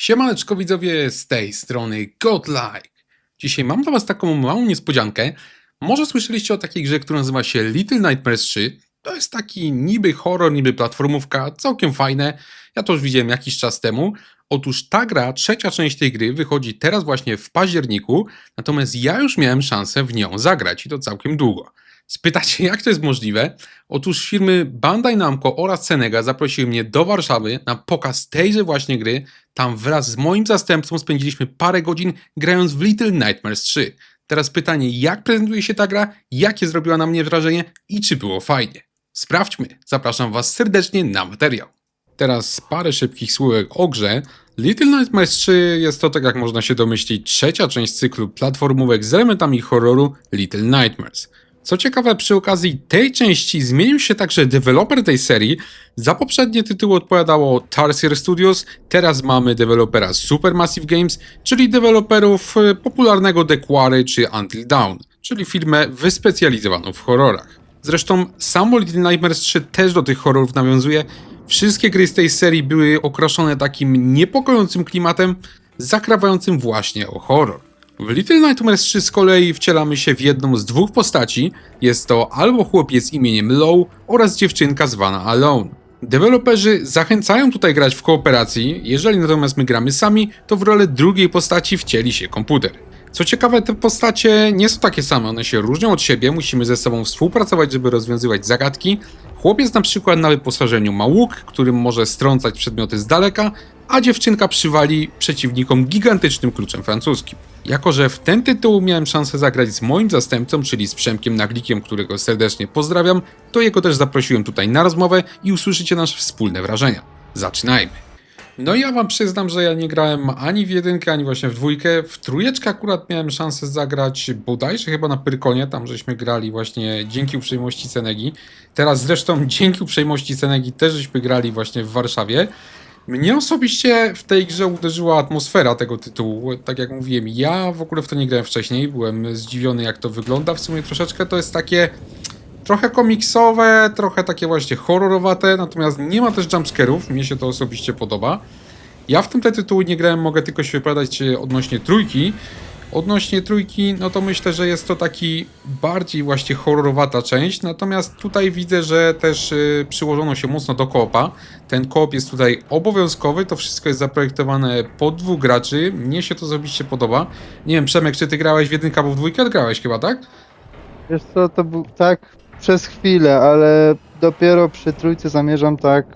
Siemaneczko widzowie, z tej strony Godlike. Dzisiaj mam dla was taką małą niespodziankę. Może słyszeliście o takiej grze, która nazywa się Little Nightmares 3. To jest taki niby horror, niby platformówka, całkiem fajne. Ja to już widziałem jakiś czas temu. Otóż ta gra, trzecia część tej gry wychodzi teraz właśnie w październiku, natomiast ja już miałem szansę w nią zagrać i to całkiem długo. Spytacie, jak to jest możliwe? Otóż firmy Bandai Namco oraz Senega zaprosiły mnie do Warszawy na pokaz tejże właśnie gry. Tam wraz z moim zastępcą spędziliśmy parę godzin grając w Little Nightmares 3. Teraz pytanie, jak prezentuje się ta gra, jakie zrobiła na mnie wrażenie i czy było fajnie? Sprawdźmy. Zapraszam was serdecznie na materiał. Teraz parę szybkich słówek o grze. Little Nightmares 3 jest to, tak jak można się domyślić, trzecia część cyklu platformówek z elementami horroru Little Nightmares. Co ciekawe, przy okazji tej części zmienił się także deweloper tej serii. Za poprzednie tytuły odpowiadało Tarsier Studios, teraz mamy dewelopera Supermassive Games, czyli deweloperów popularnego The Quarry czy Until Dawn, czyli firmę wyspecjalizowaną w horrorach. Zresztą samo Little Nightmares 3 też do tych horrorów nawiązuje. Wszystkie gry z tej serii były okraszone takim niepokojącym klimatem, zakrawającym właśnie o horror. W Little Nightmares 3 z kolei wcielamy się w jedną z dwóch postaci. Jest to albo chłopiec imieniem Low oraz dziewczynka zwana Alone. Deweloperzy zachęcają tutaj grać w kooperacji, jeżeli natomiast my gramy sami, to w rolę drugiej postaci wcieli się komputer. Co ciekawe, te postacie nie są takie same, one się różnią od siebie, musimy ze sobą współpracować, żeby rozwiązywać zagadki. Chłopiec na przykład na wyposażeniu ma łuk, którym może strącać przedmioty z daleka, a dziewczynka przywali przeciwnikom gigantycznym kluczem francuskim. Jako że w ten tytuł miałem szansę zagrać z moim zastępcą, czyli z Przemkiem Naglikiem, którego serdecznie pozdrawiam, to jego też zaprosiłem tutaj na rozmowę i usłyszycie nasze wspólne wrażenia. Zaczynajmy! No i ja wam przyznam, że ja nie grałem ani w jedynkę, ani właśnie w dwójkę. W trójeczkę akurat miałem szansę zagrać bodajże chyba na Pyrkonie, tam żeśmy grali właśnie dzięki uprzejmości Senegi. Teraz zresztą dzięki uprzejmości Senegi też żeśmy grali właśnie w Warszawie. Mnie osobiście w tej grze uderzyła atmosfera tego tytułu. Tak jak mówiłem, ja w ogóle w to nie grałem wcześniej, byłem zdziwiony jak to wygląda. W sumie troszeczkę to jest takie trochę komiksowe, trochę takie właśnie horrorowate, natomiast nie ma też jumpscarów, mnie się to osobiście podoba. Ja w te tytuły nie grałem, mogę tylko się wypowiadać odnośnie trójki. Odnośnie trójki, no to myślę, że jest to taki bardziej właśnie horrorowata część, natomiast tutaj widzę, że też przyłożono się mocno do koopa. Ten koop jest tutaj obowiązkowy, to wszystko jest zaprojektowane pod dwóch graczy, mnie się to osobiście podoba. Nie wiem, Przemek, czy ty grałeś w jedynkę albo w dwójkę? Grałeś chyba, tak? Wiesz co, to był tak przez chwilę, ale dopiero przy trójce zamierzam tak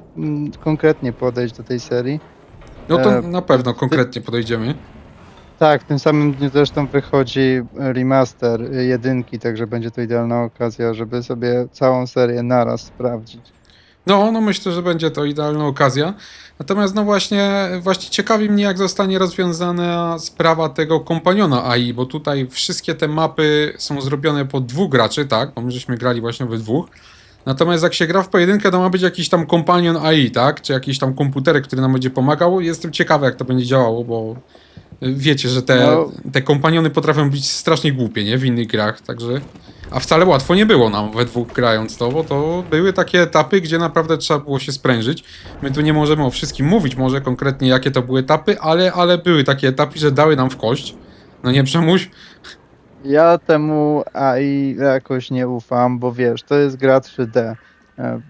konkretnie podejść do tej serii. No to E, na pewno konkretnie podejdziemy. Tak, w tym samym dniu zresztą wychodzi remaster jedynki, także będzie to idealna okazja, żeby sobie całą serię naraz sprawdzić. No myślę, że będzie to idealna okazja. Natomiast no właśnie ciekawi mnie, jak zostanie rozwiązana sprawa tego kompaniona AI, bo tutaj wszystkie te mapy są zrobione pod dwóch graczy, tak? Bo my żeśmy grali właśnie we dwóch. Natomiast jak się gra w pojedynkę, to ma być jakiś tam kompanion AI, tak? Czy jakiś tam komputerek, który nam będzie pomagał. Jestem ciekawy, jak to będzie działało, bo wiecie, że te kompaniony potrafią być strasznie głupie, nie? W innych grach, także... A wcale łatwo nie było nam we dwóch grając to, bo to były takie etapy, gdzie naprawdę trzeba było się sprężyć. My tu nie możemy o wszystkim mówić, może konkretnie jakie to były etapy, ale były takie etapy, że dały nam w kość. No nie, Przemuś? Ja temu AI jakoś nie ufam, bo wiesz, to jest gra 3D.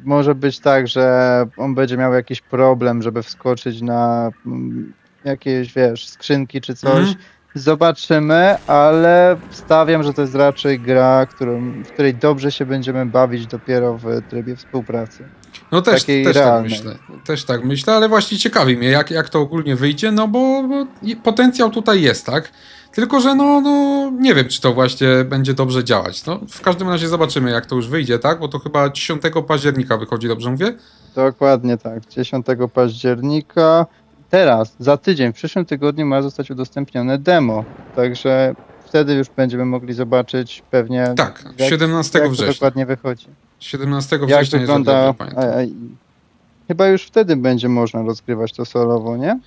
Może być tak, że on będzie miał jakiś problem, żeby wskoczyć na jakieś, wiesz, skrzynki czy coś. Mhm. Zobaczymy, ale stawiam, że to jest raczej gra, w której dobrze się będziemy bawić dopiero w trybie współpracy. No też Takiej tak realnej. myślę. Też tak myślę, ale właśnie ciekawi mnie, jak to ogólnie wyjdzie, no bo potencjał tutaj jest, tak? Tylko, że no nie wiem, czy to właśnie będzie dobrze działać. No, w każdym razie zobaczymy, jak to już wyjdzie, tak? Bo to chyba 10 października wychodzi, dobrze mówię? Dokładnie tak, 10 października. Teraz, za tydzień, w przyszłym tygodniu ma zostać udostępnione demo, także wtedy już będziemy mogli zobaczyć pewnie Tak, jak, 17 jak to września. dokładnie wychodzi. 17 Jak września, wygląda jeżeli dobrze pamiętam. AI. Chyba już wtedy będzie można rozgrywać to solowo, nie?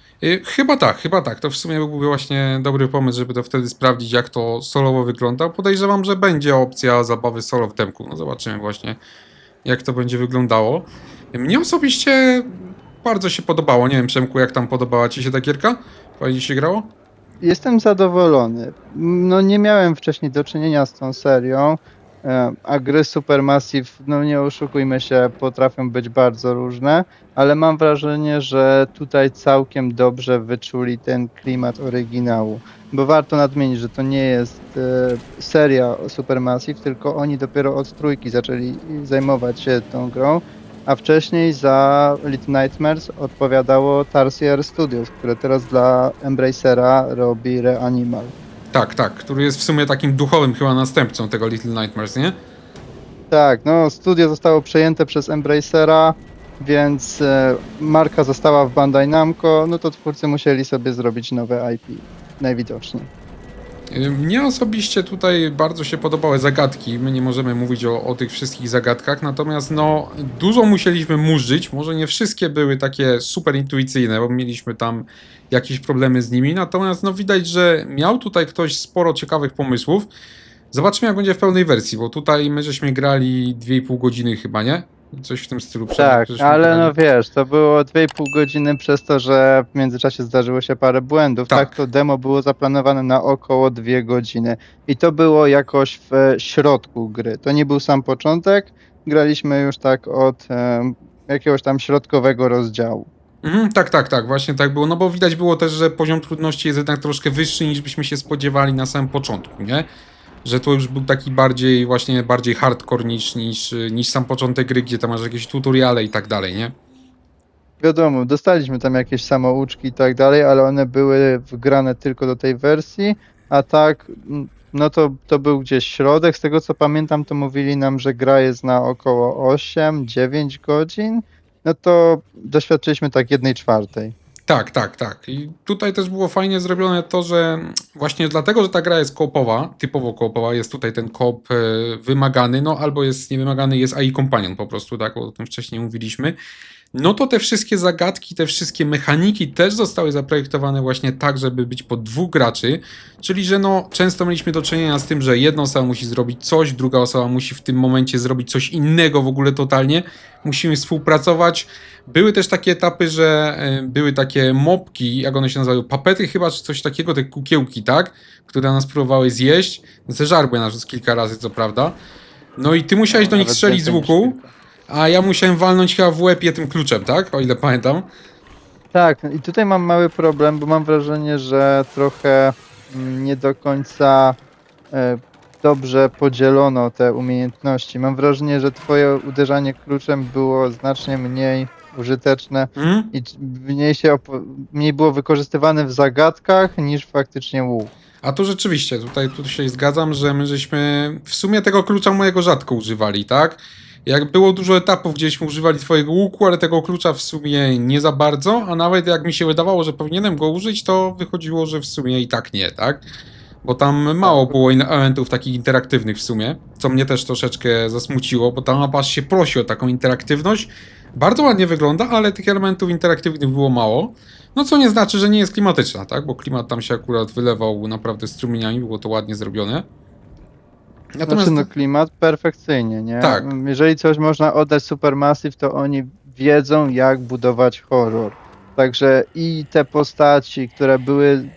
Chyba tak. To w sumie byłby właśnie dobry pomysł, żeby to wtedy sprawdzić, jak to solowo wygląda. Podejrzewam, że będzie opcja zabawy solo w demku. No zobaczymy właśnie, jak to będzie wyglądało. Mnie osobiście bardzo się podobało. Nie wiem, Przemku, jak tam podobała ci się ta gierka? Fajnie się grało? Jestem zadowolony. No nie miałem wcześniej do czynienia z tą serią, a gry Supermassive, no nie oszukujmy się, potrafią być bardzo różne, ale mam wrażenie, że tutaj całkiem dobrze wyczuli ten klimat oryginału. Bo warto nadmienić, że to nie jest seria Supermassive, tylko oni dopiero od trójki zaczęli zajmować się tą grą, a wcześniej za Little Nightmares odpowiadało Tarsier Studios, które teraz dla Embracera robi Reanimal. Tak, tak, który jest w sumie takim duchowym chyba następcą tego Little Nightmares, nie? Tak, no studio zostało przejęte przez Embracera, więc marka została w Bandai Namco, no to twórcy musieli sobie zrobić nowe IP, najwidoczniej. Mnie osobiście tutaj bardzo się podobały zagadki. My nie możemy mówić o tych wszystkich zagadkach, natomiast no dużo musieliśmy murzyć. Może nie wszystkie były takie super intuicyjne, bo mieliśmy tam jakieś problemy z nimi. Natomiast no widać, że miał tutaj ktoś sporo ciekawych pomysłów. Zobaczmy, jak będzie w pełnej wersji, bo tutaj my żeśmy grali 2,5 godziny chyba, nie? Coś w tym stylu. Tak, żeśmy ale grali. no wiesz, to było 2,5 godziny przez to, że w międzyczasie zdarzyło się parę błędów. Tak. Tak, to demo było zaplanowane na około 2 godziny. I to było jakoś w środku gry. To nie był sam początek, graliśmy już tak od jakiegoś tam środkowego rozdziału. Tak, właśnie tak było, no bo widać było też, że poziom trudności jest jednak troszkę wyższy niż byśmy się spodziewali na samym początku, nie? Że to już był taki bardziej hardcore niż sam początek gry, gdzie tam masz jakieś tutoriale i tak dalej, nie? Wiadomo, dostaliśmy tam jakieś samouczki i tak dalej, ale one były wgrane tylko do tej wersji, a tak, no to był gdzieś środek. Z tego co pamiętam, to mówili nam, że gra jest na około 8-9 godzin. No to doświadczyliśmy tak 1/4. Tak. I tutaj też było fajnie zrobione to, że właśnie dlatego, że ta gra jest koopowa, typowo koopowa, jest tutaj ten koop wymagany, no albo jest niewymagany, jest AI Companion po prostu, tak, o tym wcześniej mówiliśmy. No to te wszystkie zagadki, te wszystkie mechaniki też zostały zaprojektowane właśnie tak, żeby być po 2 graczy, czyli że no często mieliśmy do czynienia z tym, że jedna osoba musi zrobić coś, druga osoba musi w tym momencie zrobić coś innego w ogóle totalnie, musimy współpracować. Były też takie etapy, że były takie mopki, jak one się nazywały, papety chyba, czy coś takiego, te kukiełki, tak, które nas próbowały zjeść, zeżarły nas kilka razy, co prawda. No i ty musiałeś do nich Nawet strzelić z więcej niż łuku, kilka. a ja musiałem walnąć chyba w łeb je tym kluczem, tak? O ile pamiętam. Tak, i tutaj mam mały problem, bo mam wrażenie, że trochę nie do końca dobrze podzielono te umiejętności. Mam wrażenie, że twoje uderzanie kluczem było znacznie mniej użyteczne Mhm. i mniej było wykorzystywane w zagadkach niż faktycznie łuk. A to rzeczywiście, tu się zgadzam, że my żeśmy w sumie tego klucza mojego rzadko używali, tak? Jak było dużo etapów, gdzieśmy używali twojego łuku, ale tego klucza w sumie nie za bardzo, a nawet jak mi się wydawało, że powinienem go użyć, to wychodziło, że w sumie i tak nie, tak? Bo tam mało było elementów takich interaktywnych w sumie, co mnie też troszeczkę zasmuciło, bo ta mapa się prosi o taką interaktywność. Bardzo ładnie wygląda, ale tych elementów interaktywnych było mało. No co nie znaczy, że nie jest klimatyczna, tak? Bo klimat tam się akurat wylewał naprawdę strumieniami, było to ładnie zrobione. Natomiast Znaczy, no klimat perfekcyjnie, nie? Tak. Jeżeli coś można oddać Supermassive, to oni wiedzą, jak budować horror. Także i te postaci, które były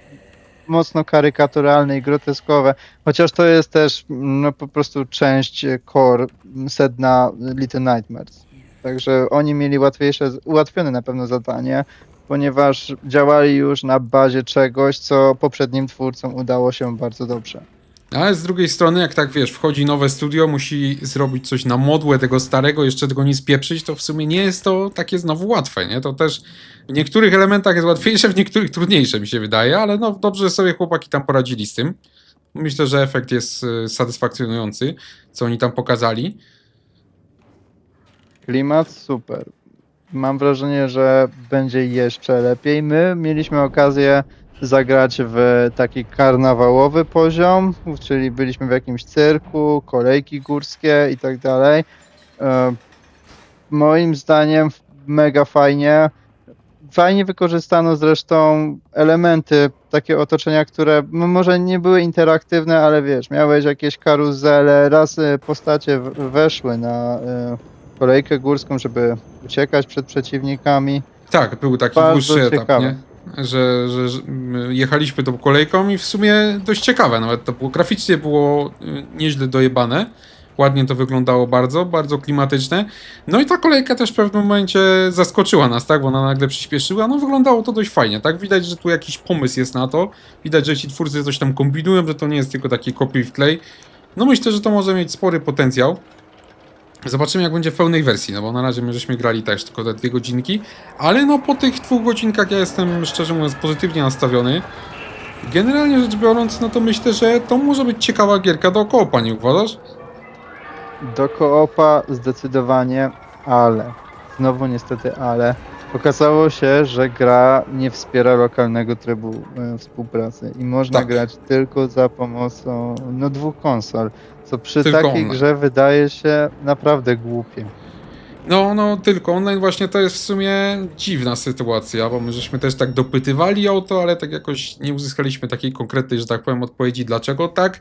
mocno karykaturalne i groteskowe, chociaż to jest też no, po prostu część core, sedna Little Nightmares. Także oni mieli ułatwione na pewno zadanie, ponieważ działali już na bazie czegoś, co poprzednim twórcom udało się bardzo dobrze. ale z drugiej strony, jak tak wiesz, wchodzi nowe studio, musi zrobić coś na modłę tego starego, jeszcze tego nie spieprzyć, to w sumie nie jest to takie znowu łatwe, nie? To też w niektórych elementach jest łatwiejsze, w niektórych trudniejsze mi się wydaje, ale no dobrze sobie chłopaki tam poradzili z tym. Myślę, że efekt jest satysfakcjonujący, co oni tam pokazali. Klimat super. Mam wrażenie, że będzie jeszcze lepiej. My mieliśmy okazję zagrać w taki karnawałowy poziom, czyli byliśmy w jakimś cyrku, kolejki górskie i tak dalej. Moim zdaniem mega fajnie. Fajnie wykorzystano zresztą elementy, takie otoczenia, które no może nie były interaktywne, ale wiesz, miałeś jakieś karuzele, raz postacie weszły na kolejkę górską, żeby uciekać przed przeciwnikami. Tak, był taki Bardzo dłuższy etap, ciekawe. nie? Że jechaliśmy tą kolejką i w sumie dość ciekawe nawet to było. Graficznie było nieźle dojebane. Ładnie to wyglądało bardzo, bardzo klimatyczne. No i ta kolejka też w pewnym momencie zaskoczyła nas, tak? Bo ona nagle przyspieszyła. No wyglądało to dość fajnie, tak? Widać, że tu jakiś pomysł jest na to. Widać, że ci twórcy coś tam kombinują, że to nie jest tylko taki kopiuj wklej. No myślę, że to może mieć spory potencjał. Zobaczymy, jak będzie w pełnej wersji, no bo na razie my żeśmy grali też tylko te 2 godzinki, ale no po tych 2 godzinkach ja jestem, szczerze mówiąc, pozytywnie nastawiony. Generalnie rzecz biorąc, no to myślę, że to może być ciekawa gierka do koopa, nie uważasz? Do koopa zdecydowanie, ale znowu niestety ale okazało się, że gra nie wspiera lokalnego trybu współpracy i można Tak. grać tylko za pomocą 2 konsol, co przy Tylko takiej online. grze wydaje się naprawdę głupie. No, tylko online właśnie to jest w sumie dziwna sytuacja, bo my żeśmy też tak dopytywali o to, ale tak jakoś nie uzyskaliśmy takiej konkretnej, że tak powiem, odpowiedzi, dlaczego tak.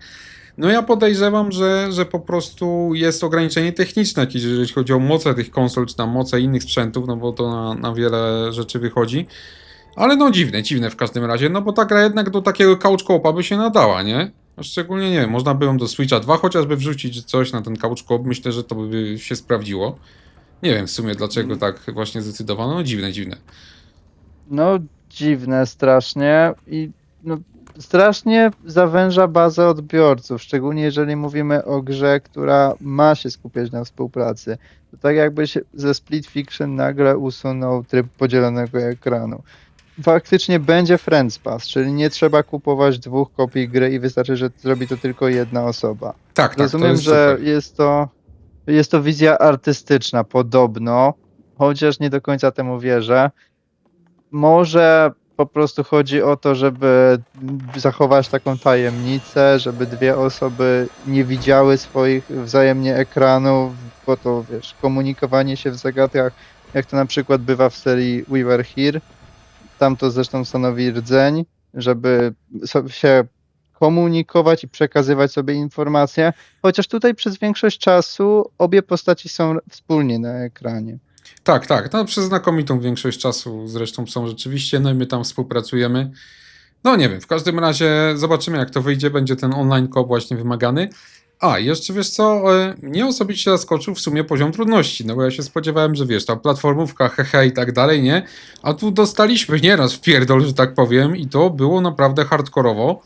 No ja podejrzewam, że po prostu jest ograniczenie techniczne jakieś, jeżeli chodzi o moce tych konsol, czy tam moce innych sprzętów, no bo to na wiele rzeczy wychodzi. Ale no dziwne w każdym razie, no bo ta gra jednak do takiego couch co-opa by się nadała, nie? No szczególnie, nie wiem, można by ją do Switcha 2 chociażby wrzucić coś na ten couch co-op, myślę, że to by się sprawdziło. Nie wiem w sumie dlaczego tak właśnie zdecydowano, no dziwne. No dziwne strasznie i no, strasznie zawęża bazę odbiorców, szczególnie jeżeli mówimy o grze, która ma się skupiać na współpracy. To tak jakbyś ze Split Fiction nagle usunął tryb podzielonego ekranu. Faktycznie będzie Friends Pass, czyli nie trzeba kupować 2 kopii gry i wystarczy, że zrobi to tylko jedna osoba. Tak, to Rozumiem, jest że super. jest to wizja artystyczna podobno, chociaż nie do końca temu wierzę. Może po prostu chodzi o to, żeby zachować taką tajemnicę, żeby 2 osoby nie widziały swoich wzajemnie ekranów, bo to wiesz, komunikowanie się w zagadkach, jak to na przykład bywa w serii We Were Here, tam to zresztą stanowi rdzeń, żeby się komunikować i przekazywać sobie informacje, chociaż tutaj przez większość czasu obie postaci są wspólnie na ekranie. Tak, no przez znakomitą większość czasu zresztą są rzeczywiście, no i my tam współpracujemy. No nie wiem, w każdym razie zobaczymy jak to wyjdzie, będzie ten online co właśnie wymagany. A, jeszcze wiesz co, mnie osobiście zaskoczył w sumie poziom trudności, no bo ja się spodziewałem, że wiesz, ta platformówka, hehe i tak dalej, nie? A tu dostaliśmy nieraz w pierdol, że tak powiem, i to było naprawdę hardkorowo.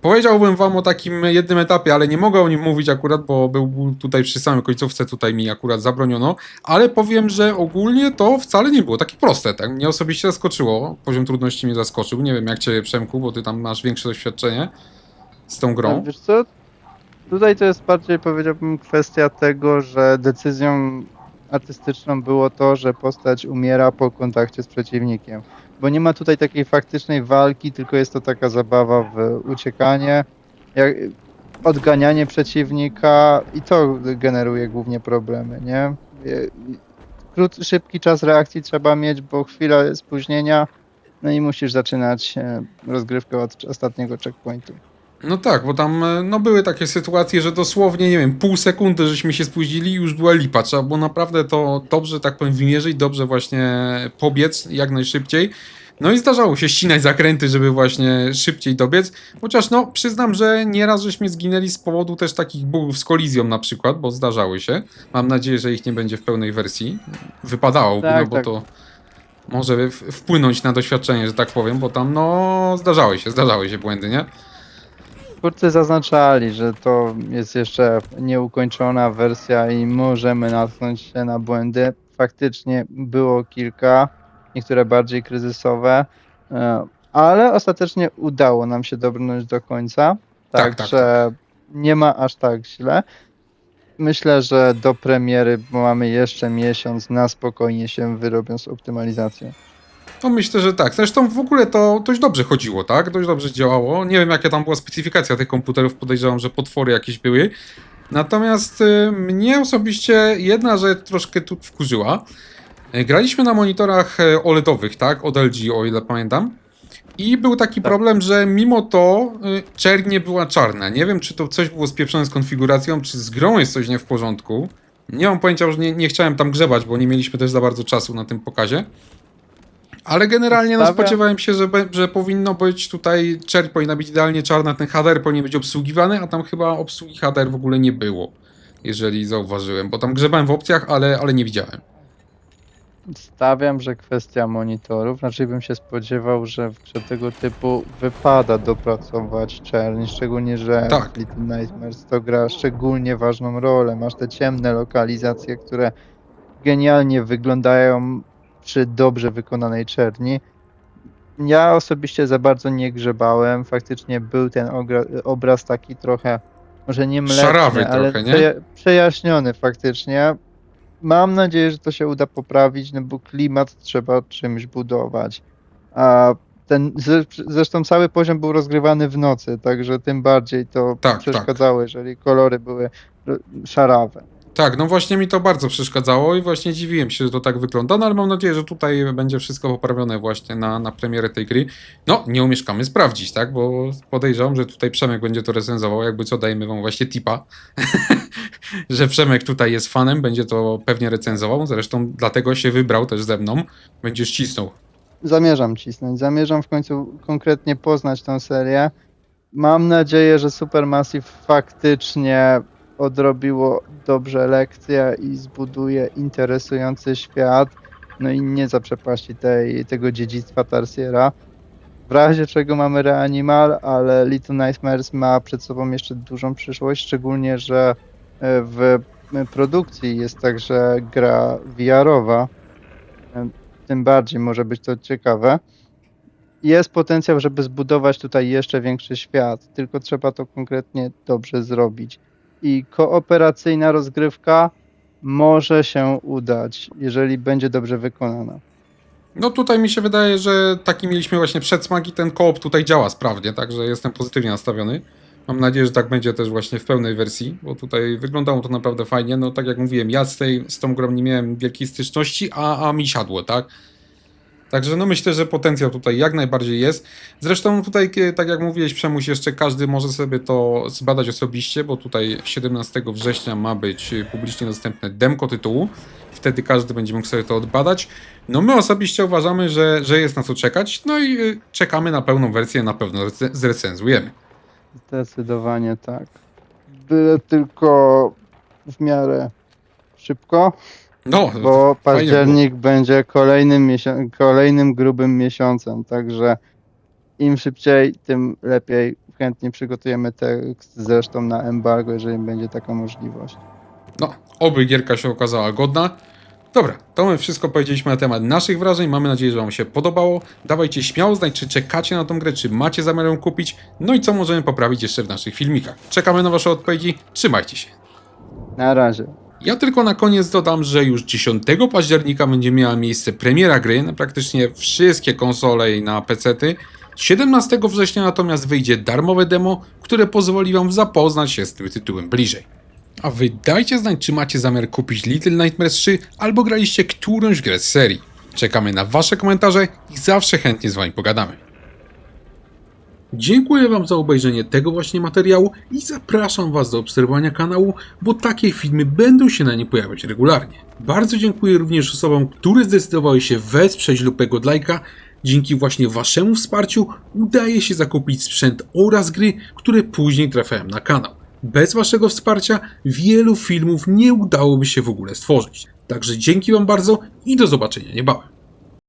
Powiedziałbym wam o takim jednym etapie, ale nie mogę o nim mówić akurat, bo był tutaj przy samej końcówce, tutaj mi akurat zabroniono, ale powiem, że ogólnie to wcale nie było takie proste, tak? Mnie osobiście zaskoczyło, poziom trudności mnie zaskoczył, nie wiem jak cię Przemku, bo ty tam masz większe doświadczenie z tą grą. Wiesz co? Tutaj to jest bardziej, powiedziałbym, kwestia tego, że decyzją artystyczną było to, że postać umiera po kontakcie z przeciwnikiem. Bo nie ma tutaj takiej faktycznej walki, tylko jest to taka zabawa w uciekanie, odganianie przeciwnika i to generuje głównie problemy, nie? Szybki czas reakcji trzeba mieć, bo chwila spóźnienia, no i musisz zaczynać rozgrywkę od ostatniego checkpointu. No tak, bo tam no były takie sytuacje, że dosłownie, nie wiem, pół sekundy żeśmy się spóźnili i już była lipa. Trzeba było naprawdę to dobrze, tak powiem, wymierzyć, dobrze właśnie pobiec jak najszybciej. No i zdarzało się ścinać zakręty, żeby właśnie szybciej dobiec. Chociaż no przyznam, że nieraz żeśmy zginęli z powodu też takich bugów z kolizją na przykład, bo zdarzały się. Mam nadzieję, że ich nie będzie w pełnej wersji. Wypadałoby, Tak, no bo tak. to może wpłynąć na doświadczenie, że tak powiem, bo tam no zdarzały się błędy, nie? Twórcy zaznaczali, że to jest jeszcze nieukończona wersja i możemy natknąć się na błędy. Faktycznie było kilka, niektóre bardziej kryzysowe, ale ostatecznie udało nam się dobrnąć do końca, Tak. także nie ma aż tak źle. Myślę, że do premiery mamy jeszcze miesiąc, na spokojnie się wyrobią z optymalizacją. No myślę, że tak. Zresztą w ogóle to dość dobrze chodziło, tak? Dość dobrze działało. Nie wiem, jaka tam była specyfikacja tych komputerów. Podejrzewam, że potwory jakieś były. Natomiast mnie osobiście jedna rzecz troszkę tu wkurzyła. Graliśmy na monitorach OLED-owych, tak? Od LG, o ile pamiętam. I był taki Tak. problem, że mimo to czerń nie była czarna. Nie wiem, czy to coś było spieprzone z konfiguracją, czy z grą jest coś nie w porządku. Nie mam pojęcia, że nie chciałem tam grzebać, bo nie mieliśmy też za bardzo czasu na tym pokazie. Ale generalnie no, Stawia- spodziewałem się, że powinno być tutaj, czerń powinna być idealnie czarna, ten HDR powinien być obsługiwany, a tam chyba obsługi HDR w ogóle nie było, jeżeli zauważyłem, bo tam grzebałem w opcjach, ale nie widziałem. Stawiam, że kwestia monitorów, raczej bym się spodziewał, że w grze tego typu wypada dopracować czerń, szczególnie, że Tak. w Little Nightmares to gra szczególnie ważną rolę. Masz te ciemne lokalizacje, które genialnie wyglądają przy dobrze wykonanej czerni. Ja osobiście za bardzo nie grzebałem, faktycznie był ten obraz taki trochę, może nie mleczny, Szarawy ale trochę, nie? przejaśniony faktycznie. Mam nadzieję, że to się uda poprawić, no bo klimat trzeba czymś budować. A zresztą cały poziom był rozgrywany w nocy, także tym bardziej to Tak, przeszkadzało, jeżeli kolory były szarawe. Tak, no właśnie mi to bardzo przeszkadzało i właśnie dziwiłem się, że to tak wygląda, no ale mam nadzieję, że tutaj będzie wszystko poprawione właśnie na premierę tej gry. No, nie umieszkamy sprawdzić, tak, bo podejrzewam, że tutaj Przemek będzie to recenzował, jakby co, dajemy wam właśnie tipa, że Przemek tutaj jest fanem, będzie to pewnie recenzował, zresztą dlatego się wybrał też ze mną, będzie ścisnął. Zamierzam cisnąć, zamierzam w końcu konkretnie poznać tę serię. Mam nadzieję, że Supermassive faktycznie odrobiło dobrze lekcję i zbuduje interesujący świat, no i nie zaprzepaści tego dziedzictwa Tarsiera. W razie czego mamy Reanimal, ale Little Nightmares ma przed sobą jeszcze dużą przyszłość, szczególnie, że w produkcji jest także gra VR-owa. Tym bardziej może być to ciekawe. Jest potencjał, żeby zbudować tutaj jeszcze większy świat, tylko trzeba to konkretnie dobrze zrobić. I kooperacyjna rozgrywka może się udać, jeżeli będzie dobrze wykonana. No tutaj mi się wydaje, że taki mieliśmy właśnie przedsmak i ten koop tutaj działa sprawnie, także jestem pozytywnie nastawiony. Mam nadzieję, że tak będzie też właśnie w pełnej wersji, bo tutaj wyglądało to naprawdę fajnie. No tak jak mówiłem, ja z tą grą nie miałem wielkiej styczności, a mi siadło, tak? Także no myślę, że potencjał tutaj jak najbardziej jest. Zresztą tutaj, tak jak mówiłeś Przemuś, jeszcze każdy może sobie to zbadać osobiście, bo tutaj 17 września ma być publicznie dostępne demko tytułu. Wtedy każdy będzie mógł sobie to odbadać. No my osobiście uważamy, że jest na co czekać, no i czekamy na pełną wersję, na pewno zrecenzujemy. Zdecydowanie tak. Byle tylko w miarę szybko, No, bo fajnie październik będzie kolejnym grubym miesiącem, także im szybciej, tym lepiej. Chętnie przygotujemy tekst zresztą na embargo, jeżeli będzie taka możliwość. No, oby gierka się okazała godna. Dobra, to my wszystko powiedzieliśmy na temat naszych wrażeń. Mamy nadzieję, że wam się podobało. Dawajcie śmiało znać, czy czekacie na tą grę, czy macie zamiar ją kupić. No i co możemy poprawić jeszcze w naszych filmikach. Czekamy na wasze odpowiedzi. Trzymajcie się. Na razie. Ja tylko na koniec dodam, że już 10 października będzie miała miejsce premiera gry na praktycznie wszystkie konsole i na PC-ty. 17 września natomiast wyjdzie darmowe demo, które pozwoli wam zapoznać się z tym tytułem bliżej. A wy dajcie znać, czy macie zamiar kupić Little Nightmares 3 albo graliście którąś grę z serii. Czekamy na wasze komentarze i zawsze chętnie z wami pogadamy. Dziękuję wam za obejrzenie tego właśnie materiału i zapraszam was do obserwowania kanału, bo takie filmy będą się na nie pojawiać regularnie. Bardzo dziękuję również osobom, które zdecydowały się wesprzeć lupę godlajka. Dzięki właśnie waszemu wsparciu udaje się zakupić sprzęt oraz gry, które później trafiają na kanał. Bez waszego wsparcia wielu filmów nie udałoby się w ogóle stworzyć. Także dzięki wam bardzo i do zobaczenia niebawem.